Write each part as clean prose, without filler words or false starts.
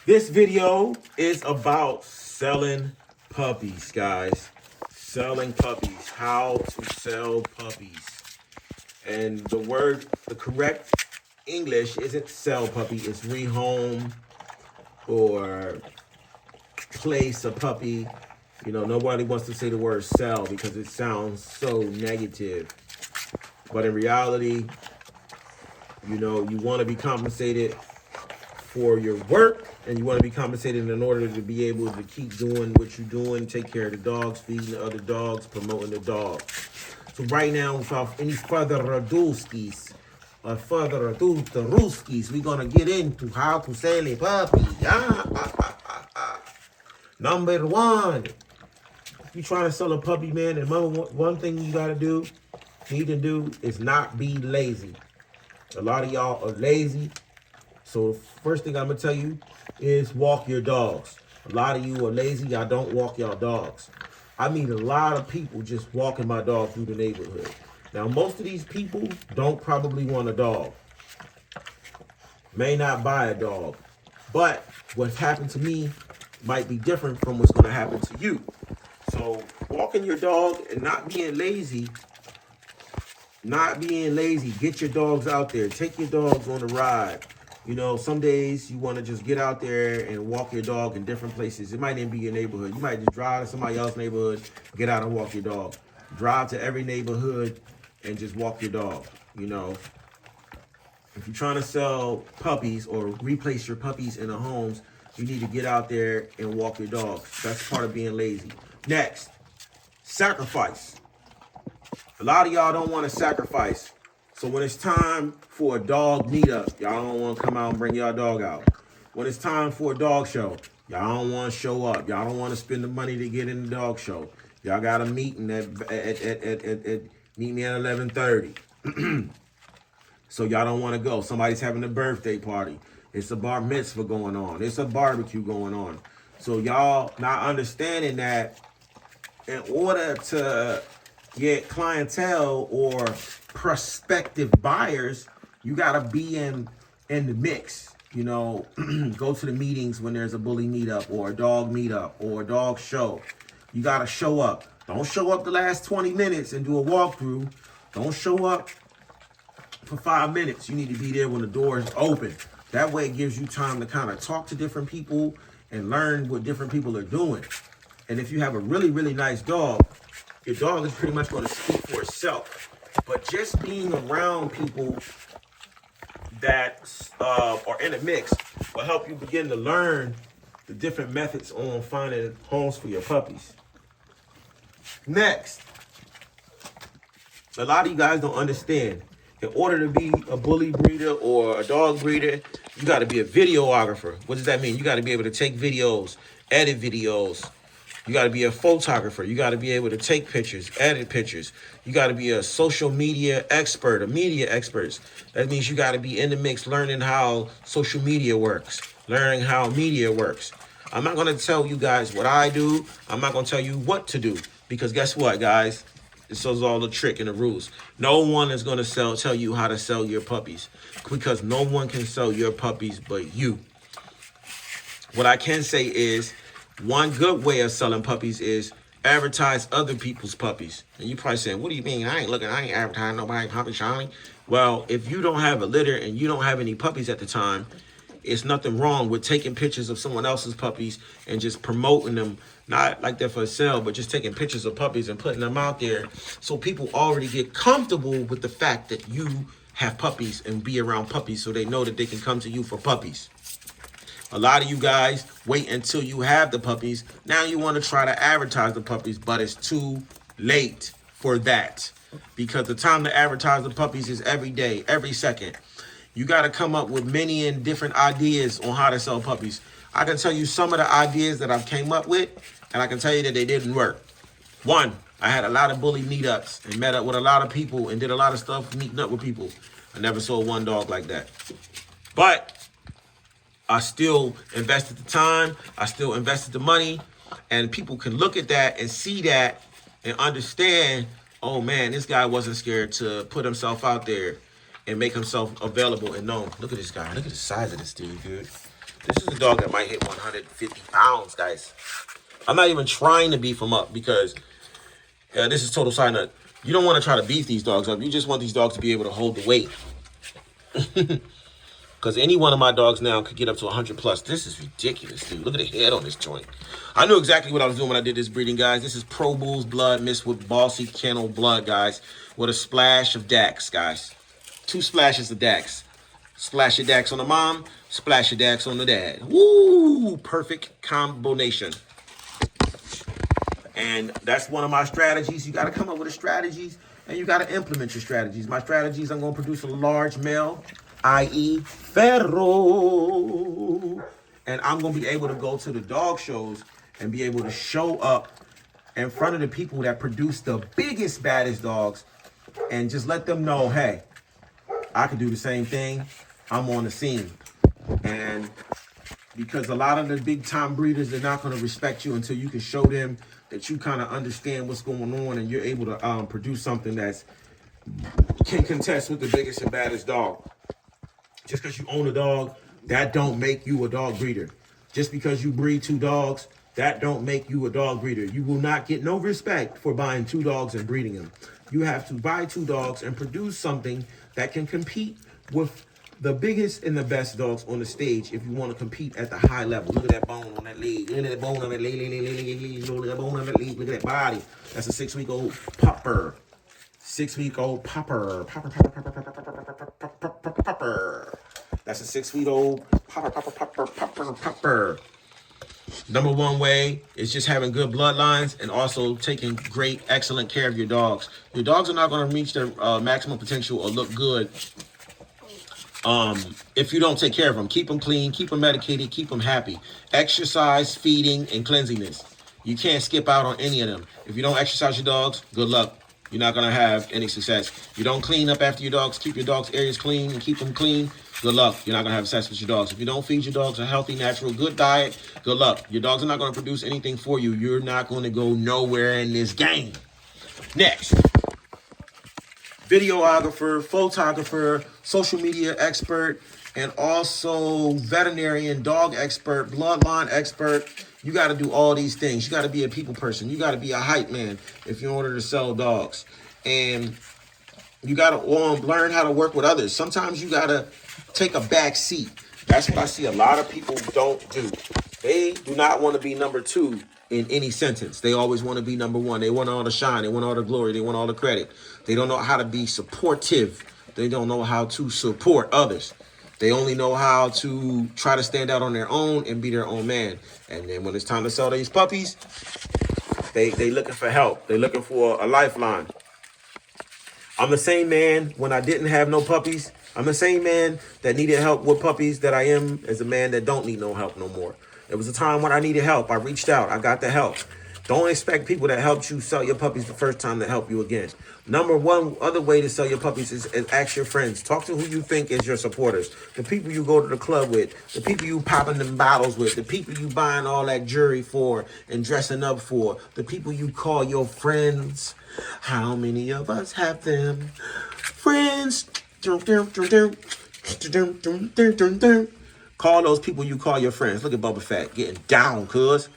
This video is about selling puppies, guys. Selling puppies. How to sell puppies. And the correct English isn't sell puppy, it's rehome or place a puppy. You know, nobody wants to say the word sell because it sounds so negative. But in reality, you know, you want to be compensated for your work, and you want to be compensated in order to be able to keep doing what you're doing, take care of the dogs, feeding the other dogs, promoting the dogs. So right now, without any further ado-skis, we're going to get into how to sell a puppy. Number one, if you're trying to sell a puppy, man, and one thing you got to need to do is not be lazy. A lot of y'all are lazy. So first thing I'm going to tell you is walk your dogs. A lot of you are lazy. Y'all don't walk your dogs. I meet a lot of people just walking my dog through the neighborhood. Now, most of these people don't probably want a dog. May not buy a dog. But what's happened to me might be different from what's going to happen to you. So walking your dog and not being lazy. Get your dogs out there. Take your dogs on a ride. You know, some days you want to just get out there and walk your dog in different places. It might even be your neighborhood. You might just drive to somebody else's neighborhood, get out and walk your dog. Drive to every neighborhood and just walk your dog. You know, if you're trying to sell puppies or replace your puppies in the homes, you need to get out there and walk your dog. That's part of being lazy. Next, sacrifice. A lot of y'all don't want to sacrifice. So when it's time for a dog meetup, y'all don't want to come out and bring y'all dog out. When it's time for a dog show, y'all don't want to show up. Y'all don't want to spend the money to get in the dog show. Y'all got a meeting at meet me at 11:30. So y'all don't want to go. Somebody's having a birthday party. It's a bar mitzvah going on. It's a barbecue going on. So y'all not understanding that in order to get clientele or prospective buyers, you gotta be in the mix. You know, go to the meetings when there's a bully meetup or a dog meetup or a dog show. You gotta show up. Don't show up the last 20 minutes and do a walkthrough. Don't show up for 5 minutes. You need to be there when the door is open. That way it gives you time to kind of talk to different people and learn what different people are doing. And if you have a really, really nice dog, your dog is pretty much going to speak for itself. But just being around people that are in a mix will help you begin to learn the different methods on finding homes for your puppies. Next, a lot of you guys don't understand. In order to be a bully breeder or a dog breeder, you got to be a videographer. What does that mean? You got to be able to take videos, edit videos. You got to be a photographer. You got to be able to take pictures, edit pictures. You got to be a social media expert, a media expert. That means you got to be in the mix learning how social media works, learning how media works. I'm not going to tell you guys what I do. I'm not going to tell you what to do. Because guess what, guys? This is all the trick and the rules. No one is going to tell you how to sell your puppies. Because no one can sell your puppies but you. What I can say is, one good way of selling puppies is advertise other people's puppies. And you're probably saying, what do you mean? I ain't advertising nobody puppy shiny. Well, if you don't have a litter and you don't have any puppies at the time, it's nothing wrong with taking pictures of someone else's puppies and just promoting them. Not like they're for sale, but just taking pictures of puppies and putting them out there so people already get comfortable with the fact that you have puppies and be around puppies so they know that they can come to you for puppies. A lot of you guys wait until you have the puppies. Now you want to try to advertise the puppies, but it's too late for that. Because the time to advertise the puppies is every day, every second. You got to come up with many and different ideas on how to sell puppies. I can tell you some of the ideas that I've came up with, and I can tell you that they didn't work. One, I had a lot of bully meetups and met up with a lot of people and did a lot of stuff meeting up with people. I never sold one dog like that. But I still invested the time, I still invested the money, and people can look at that and see that and understand, oh man, this guy wasn't scared to put himself out there and make himself available and known. Look at this guy. Look at the size of this dude. This is a dog that might hit 150 pounds, guys. I'm not even trying to beef them up because this is total side nut. You don't want to try to beef these dogs up. You just want these dogs to be able to hold the weight. Because any one of my dogs now could get up to 100 plus. This is ridiculous, dude. Look at the head on this joint. I knew exactly what I was doing when I did this breeding, guys. This is Pro Bull's blood mixed with Bossy Kennel blood, guys. With a splash of Dax, guys. 2 splashes of Dax. Splash your Dax on the mom. Splash your Dax on the dad. Woo! Perfect combination. And that's one of my strategies. You got to come up with the strategies, and you got to implement your strategies. My strategies, I'm going to produce a large male, i.e. Ferro. And I'm going to be able to go to the dog shows and be able to show up in front of the people that produce the biggest, baddest dogs and just let them know, hey, I can do the same thing. I'm on the scene. And because a lot of the big time breeders, they're not going to respect you until you can show them that you kind of understand what's going on and you're able to produce something that's can contest with the biggest and baddest dog. Just because you own a dog, that don't make you a dog breeder. Just because you breed 2 dogs, that don't make you a dog breeder. You will not get no respect for buying 2 dogs and breeding them. You have to buy 2 dogs and produce something that can compete with the biggest and the best dogs on the stage if you want to compete at the high level. Look at that bone on that leg. Look at that bone on that leg. Look at that bone on that leg. Look at that body. That's a 6-week-old pupper. 6-week-old pupper. Pupper. That's a 6-week-old pupper. Number one way is just having good bloodlines and also taking great, excellent care of your dogs. Your dogs are not going to reach their maximum potential or look good if you don't take care of them. Keep them clean, keep them medicated, keep them happy. Exercise, feeding, and cleanliness. You can't skip out on any of them. If you don't exercise your dogs, good luck. You're not going to have any success. You don't clean up after your dogs, keep your dogs' areas clean and keep them clean, good luck. You're not going to have success with your dogs. If you don't feed your dogs a healthy, natural, good diet, good luck. Your dogs are not going to produce anything for you. You're not going to go nowhere in this game. Next. Videographer, photographer, social media expert, and also veterinarian, dog expert, bloodline expert. You got to do all these things. You got to be a people person. You got to be a hype man if you order to sell dogs. And you got to learn how to work with others. Sometimes you got to take a back seat. That's what I see a lot of people don't do. They do not want to be number 2 in any sentence. They always want to be number 1. They want all the shine. They want all the glory. They want all the credit. They don't know how to be supportive. They don't know how to support others. They only know how to try to stand out on their own and be their own man. And then when it's time to sell these puppies, they looking for help. They looking for a lifeline. I'm the same man when I didn't have no puppies. I'm the same man that needed help with puppies that I am as a man that don't need no help no more. There was a time when I needed help. I reached out. I got the help. Don't expect people that helped you sell your puppies the first time to help you again. Number one other way to sell your puppies is ask your friends. Talk to who you think is your supporters. The people you go to the club with. The people you popping them bottles with. The people you buying all that jewelry for and dressing up for. The people you call your friends. How many of us have them? Friends. Call those people you call your friends. Look at Bubba Fett getting down, cuz.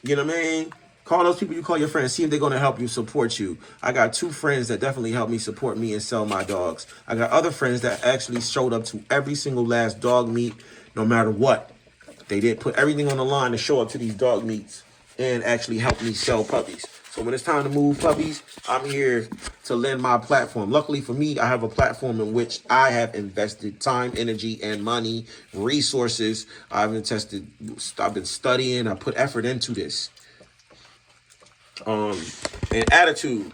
You know what I mean? Call those people you call your friends. See if they're going to help you, support you. I got 2 friends that definitely help me support me and sell my dogs. I got other friends that actually showed up to every single last dog meet, no matter what. They did put everything on the line to show up to these dog meets and actually help me sell puppies. So when it's time to move puppies, I'm here to lend my platform. Luckily for me, I have a platform in which I have invested time, energy, and money, resources. I've been studying. I put effort into this. And attitude.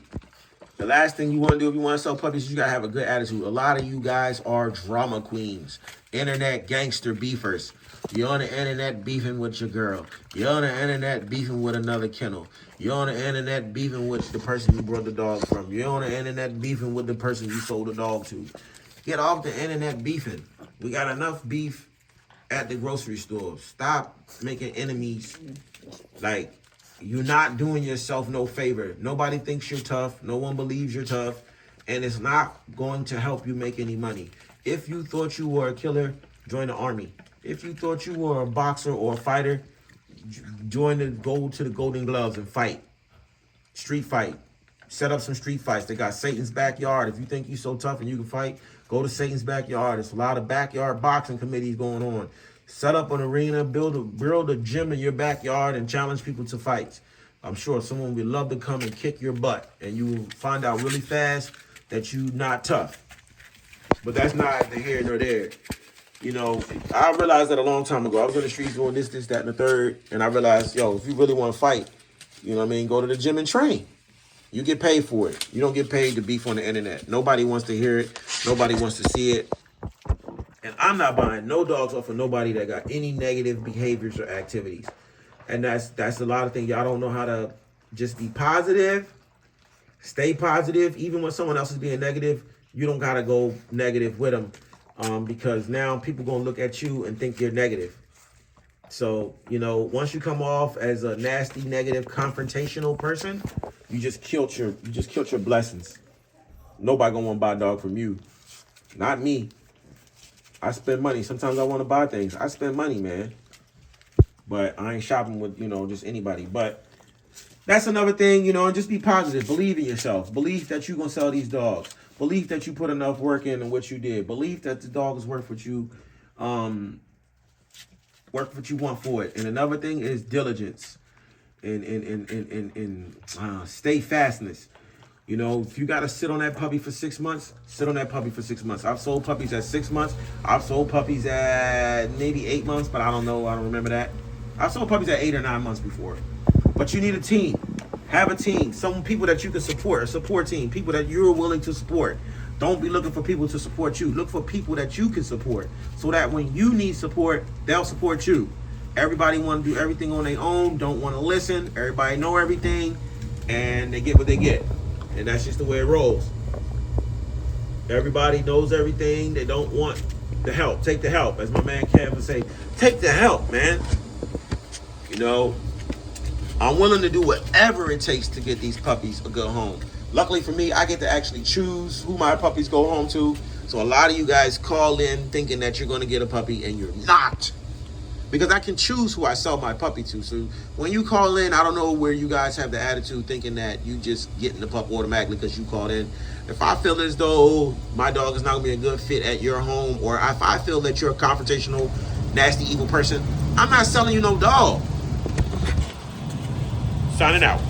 The last thing you want to do if you want to sell puppies, you got to have a good attitude. A lot of you guys are drama queens, internet gangster beefers. You're on the internet beefing with your girl. You're on the internet beefing with another kennel. You're on the internet beefing with the person you brought the dog from. You're on the internet beefing with the person you sold the dog to. Get off the internet beefing. We got enough beef at the grocery store. Stop making enemies. Like, you're not doing yourself no favor. Nobody thinks you're tough. No one believes you're tough. And it's not going to help you make any money. If you thought you were a killer, join the army. If you thought you were a boxer or a fighter, go to the Golden Gloves and fight. Street fight. Set up some street fights. They got Satan's Backyard. If you think you're so tough and you can fight, go to Satan's Backyard. There's a lot of backyard boxing committees going on. Set up an arena, build a gym in your backyard and challenge people to fights. I'm sure someone would love to come and kick your butt, and you will find out really fast that you're not tough. But that's neither here nor there. You know, I realized that a long time ago. I was in the streets doing this, that, and the third, and I realized, yo, if you really want to fight, you know what I mean, go to the gym and train. You get paid for it. You don't get paid to beef on the internet. Nobody wants to hear it. Nobody wants to see it. And I'm not buying no dogs off of nobody that got any negative behaviors or activities. And that's a lot of things. Y'all don't know how to just be positive, stay positive. Even when someone else is being negative, you don't got to go negative with them because now people going to look at you and think you're negative. So, you know, once you come off as a nasty, negative, confrontational person, you just killed your blessings. Nobody going to want to buy a dog from you. Not me. I spend money. Sometimes I want to buy things. I spend money, man. But I ain't shopping with, you know, just anybody. But that's another thing, you know, and just be positive. Believe in yourself. Believe that you're going to sell these dogs. Believe that you put enough work in and what you did. Believe that the dog is worth what you want for it. And another thing is diligence and steadfastness. You know, if you got to sit on that puppy for 6 months, sit on that puppy for 6 months. I've sold puppies at 6 months. I've sold puppies at maybe 8 months, but I don't know. I don't remember that. I've sold puppies at 8 or 9 months before. But you need a team. Have a team. Some people that you can support. A support team. People that you're willing to support. Don't be looking for people to support you. Look for people that you can support. So that when you need support, they'll support you. Everybody want to do everything on their own. Don't want to listen. Everybody know everything. And they get what they get. And that's just the way it rolls. Everybody knows everything. They don't want the help. Take the help. As my man Kev would say, take the help, man. You know, I'm willing to do whatever it takes to get these puppies a good home. Luckily for me, I get to actually choose who my puppies go home to. So a lot of you guys call in thinking that you're going to get a puppy and you're not. Because I can choose who I sell my puppy to. So when you call in, I don't know where you guys have the attitude thinking that you just getting the pup automatically because you called in. If I feel as though my dog is not going to be a good fit at your home, or if I feel that you're a confrontational, nasty, evil person, I'm not selling you no dog. Signing out.